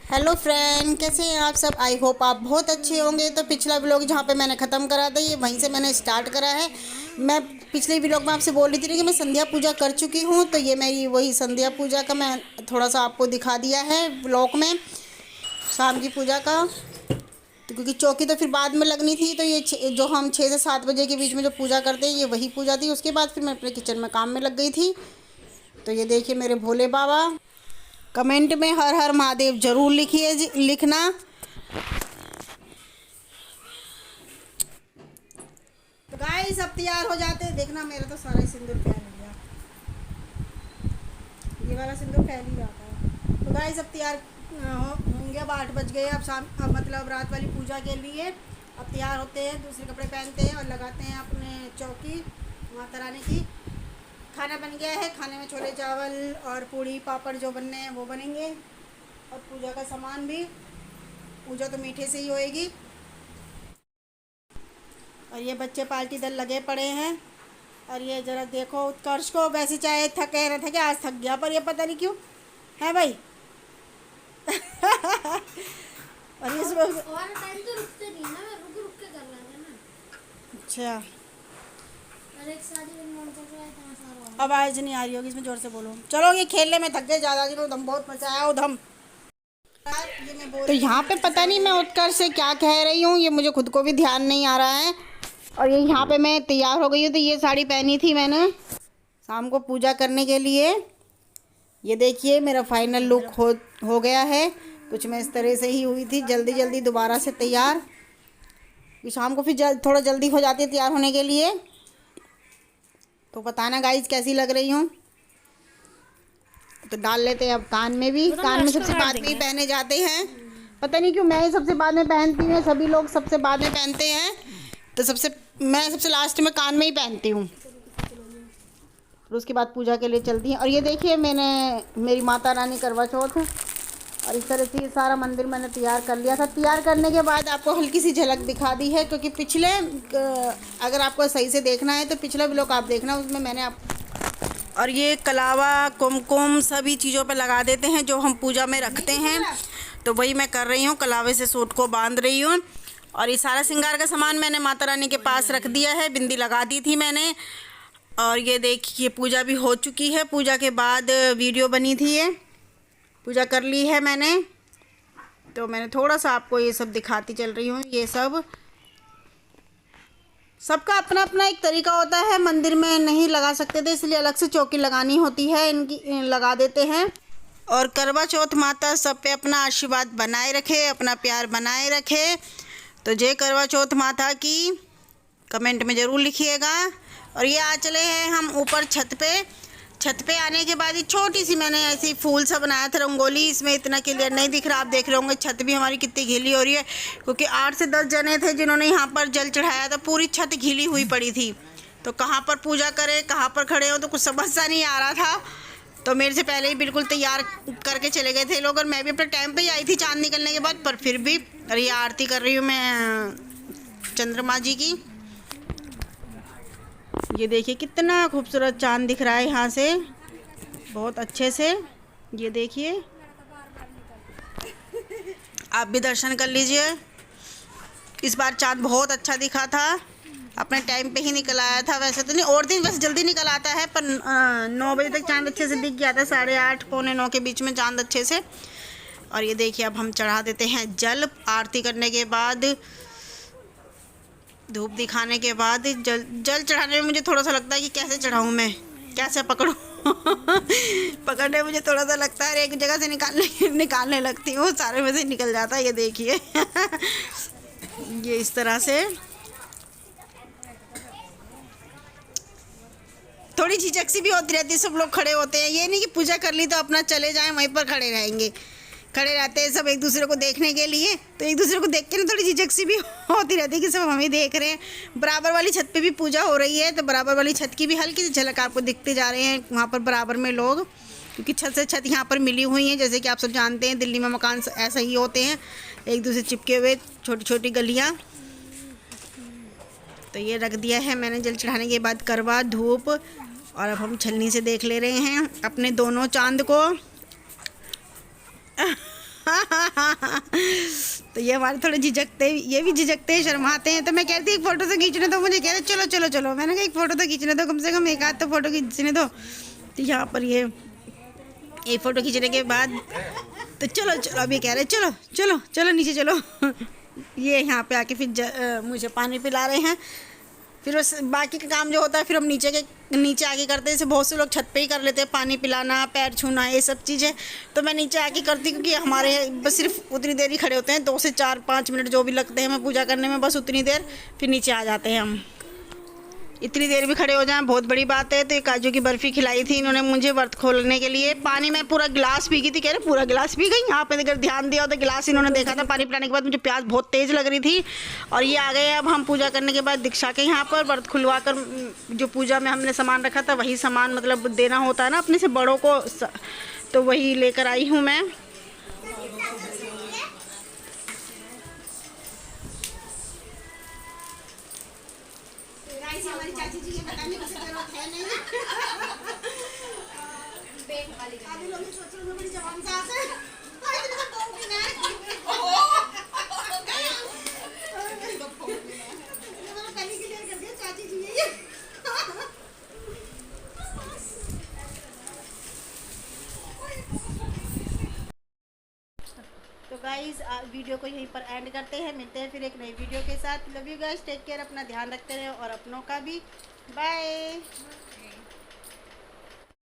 Hello friend, कैसे हैं आप सब। आई होप आप बहुत अच्छे होंगे। तो पिछला व्लॉग जहाँ पे मैंने ख़त्म करा था, ये वहीं से मैंने स्टार्ट करा है। मैं पिछले व्लॉग में आपसे बोल रही थी कि मैं संध्या पूजा कर चुकी हूँ, तो ये मेरी वही संध्या पूजा का मैं थोड़ा सा आपको दिखा दिया है व्लॉग में, शाम की पूजा का। तो क्योंकि चौकी तो फिर बाद में लगनी थी, तो ये जो हम 6 से 7 बजे के बीच में जो पूजा करते हैं, ये वही पूजा थी। उसके बाद फिर मैं अपने किचन में काम में लग गई थी। तो ये देखिए मेरे भोले बाबा। कमेंट में हर हर महादेव जरूर लिखना। तो गाइस अब तैयार हो जाते हैं। देखना मेरा तो सारा सिंदूर फैल गया, ये वाला सिंदूर फैल ही जाता है। तो गाइस अब तैयार होंगे। अब 8 बज गए। अब शाम, अब मतलब रात वाली पूजा के लिए अब तैयार होते हैं, दूसरे कपड़े पहनते हैं और लगाते हैं अपने चौकी माता रानी की। खाना बन गया है। खाने में छोले चावल और पूड़ी पापड़ जो बनने हैं वो बनेंगे, और पूजा का सामान भी। पूजा तो मीठे से ही होएगी। और ये बच्चे पार्टी दल लगे पड़े हैं। और ये ज़रा देखो उत्कर्ष को, वैसे चाहे कह रहे थे कि आज थक गया, पर ये पता नहीं क्यों है भाई। और इसमें और टाइम तो रुकते नहीं ना, मैं रुक रुक के कर रहा था ना। अच्छा, और एक साड़ी में मन कर रहा है कहाँ सारा। अब आवाज़ नहीं आ रही होगी, इसमें ज़ोर से बोलो। चलो, ये खेलने में थक गए ज़्यादा दिन, उधम बहुत मचा आया उधम। तो यहाँ पे पता नहीं मैं उत्कर्ष से क्या कह रही हूँ, ये मुझे खुद को भी ध्यान नहीं आ रहा है। और ये यहाँ पे मैं तैयार हो गई हूँ। तो ये साड़ी पहनी थी मैंने शाम को पूजा करने के लिए। ये देखिए मेरा फाइनल लुक हो गया है। कुछ मैं इस तरह से ही हुई थी, जल्दी जल्दी दोबारा से तैयार। कि शाम को फिर थोड़ा जल्दी हो जाती है तैयार होने के लिए। तो बताना गाइज कैसी लग रही हूँ। तो डाल लेते हैं अब कान में भी। कान में सबसे बाद में ही पहने जाते हैं। पता नहीं क्यों मैं ही सबसे बाद में पहनती हूँ, सभी लोग सबसे बाद में पहनते हैं। तो मैं सबसे लास्ट में कान में ही पहनती हूँ। फिर उसके बाद पूजा के लिए चलती हैं। और ये देखिए मेरी माता रानी करवा चौथ। और इस तरह से ये सारा मंदिर मैंने तैयार कर लिया था। तैयार करने के बाद आपको हल्की सी झलक दिखा दी है, क्योंकि पिछले अगर आपको सही से देखना है तो पिछला व्लॉग आप देखना, उसमें मैंने और ये कलावा कुमकुम सभी चीज़ों पे लगा देते हैं जो हम पूजा में रखते हैं। तो वही मैं कर रही हूँ, कलावे से सूट को बांध रही हूँ। और ये सारा श्रृंगार का सामान मैंने माता रानी के पास रख दिया है। बिंदी लगा दी थी मैंने। और ये देखिए पूजा भी हो चुकी है। पूजा के बाद वीडियो बनी थी, ये पूजा कर ली है मैंने। तो मैंने थोड़ा सा आपको ये सब दिखाती चल रही हूँ। ये सबका अपना अपना एक तरीका होता है। मंदिर में नहीं लगा सकते थे, इसलिए अलग से चौकी लगानी होती है, इनकी लगा देते हैं। और करवा चौथ माता सब पे अपना आशीर्वाद बनाए रखे, अपना प्यार बनाए रखे। तो जय करवा चौथ माता की कमेंट में ज़रूर लिखिएगा। और ये आ चले हैं हम ऊपर छत पे आने के बाद ये छोटी सी मैंने ऐसी फूल सा बनाया था रंगोली। इसमें इतना क्लियर नहीं दिख रहा, आप देख रहे होंगे। छत भी हमारी कितनी गीली हो रही है, क्योंकि 8 से 10 जने थे जिन्होंने यहाँ पर जल चढ़ाया था। पूरी छत गीली हुई पड़ी थी। तो कहाँ पर पूजा करें, कहाँ पर खड़े हो, तो कुछ समझ सा नहीं आ रहा था। तो मेरे से पहले ही बिल्कुल तैयार करके चले गए थे लोग। और मैं भी अपने टाइम पर ही आई थी चाँद निकलने के बाद, पर फिर भी। और ये आरती कर रही हूँ मैं चंद्रमा जी की। ये देखिए कितना खूबसूरत चांद दिख रहा है यहाँ से, बहुत अच्छे से। ये देखिए, आप भी दर्शन कर लीजिए। इस बार चांद बहुत अच्छा दिखा था, अपने टाइम पे ही निकल आया था। वैसे तो नहीं, और दिन वैसे जल्दी निकल आता है, पर 9 बजे तक चांद अच्छे से दिख गया था। 8:30 पौने 9 के बीच में चांद अच्छे से। और ये देखिए अब हम चढ़ा देते हैं जल। आरती करने के बाद, धूप दिखाने के बाद जल चढ़ाने में मुझे थोड़ा सा लगता है कि कैसे चढ़ाऊँ मैं, कैसे पकड़ूँ। पकड़ने में मुझे थोड़ा सा लगता है, एक जगह से निकालने लगती हूँ, सारे में से निकल जाता है। ये देखिए। ये इस तरह से थोड़ी झिझक सी भी होती रहती है। सब लोग खड़े होते हैं, ये नहीं कि पूजा कर ली तो अपना चले जाएं, वहीं पर खड़े रहेंगे। खड़े रहते हैं सब एक दूसरे को देखने के लिए। तो एक दूसरे को देख के ना थोड़ी झिझक सी भी होती रहती है कि सब हमें देख रहे हैं। बराबर वाली छत पे भी पूजा हो रही है, तो बराबर वाली छत की भी हल्की सी झलक आपको दिखते जा रहे हैं वहाँ पर बराबर में लोग, क्योंकि छत से छत यहाँ पर मिली हुई हैं। जैसे कि आप सब जानते हैं दिल्ली में मकान ऐसा ही होते हैं, एक दूसरे चिपके हुए, छोटी छोटी गलियाँ। तो ये रख दिया है मैंने जल चढ़ाने के बाद करवा धूप। और अब हम छलनी से देख ले रहे हैं अपने दोनों चांद को। तो ये हमारे थोड़े झिझकते, ये भी झिझकते हैं, शर्माते हैं। तो मैं कहती एक फ़ोटो तो खींचने दो, मुझे कह रहे चलो चलो चलो। मैंने कहा एक फ़ोटो तो खींचने दो, कम से कम एक आध तो फ़ोटो खींचने दो। तो यहाँ पर ये एक फ़ोटो खींचने के बाद तो चलो चलो, अभी कह रहे चलो चलो चलो नीचे चलो। ये यहाँ पे आके फिर मुझे पानी पिला रहे हैं। फिर उस बाकी का काम जो होता है फिर हम नीचे आके करते हैं। जैसे बहुत से लोग छत पे ही कर लेते हैं, पानी पिलाना, पैर छूना, ये सब चीज़ें। तो मैं नीचे आके करती क्योंकि हमारे बस सिर्फ उतनी देर ही खड़े होते हैं, 2 से 4-5 मिनट जो भी लगते हैं हमें पूजा करने में, बस उतनी देर, फिर नीचे आ जाते हैं हम। इतनी देर भी खड़े हो जाएं बहुत बड़ी बात है। तो ये काजू की बर्फ़ी खिलाई थी इन्होंने मुझे व्रत खोलने के लिए। पानी मैं पूरा गिलास पी गई थी, कह रहे पूरा गिलास पी गई। यहाँ पे अगर ध्यान दिया हो तो गिलास इन्होंने देखा था। पानी पिलाने के बाद मुझे प्यास बहुत तेज़ लग रही थी। और ये आ गए अब हम पूजा करने के बाद दीक्षा के यहाँ पर व्रत खुलवा कर जो पूजा में हमने सामान रखा था वही सामान मतलब देना होता है ना अपने से बड़ों को, तो वही लेकर आई हूँ मैं। हमारी चाची जी ये बताने की जरूरत है नहीं। आधे लोग सोच रहे हैं मेरी जवान सास है। पहले की देर कर दिया चाची जी ये। तो गाइज वीडियो को यहीं पर एंड करते हैं, मिलते हैं फिर एक नई वीडियो के साथ। Love you guys, take care, अपना ध्यान रखते रहे और अपनों का भी। बाय।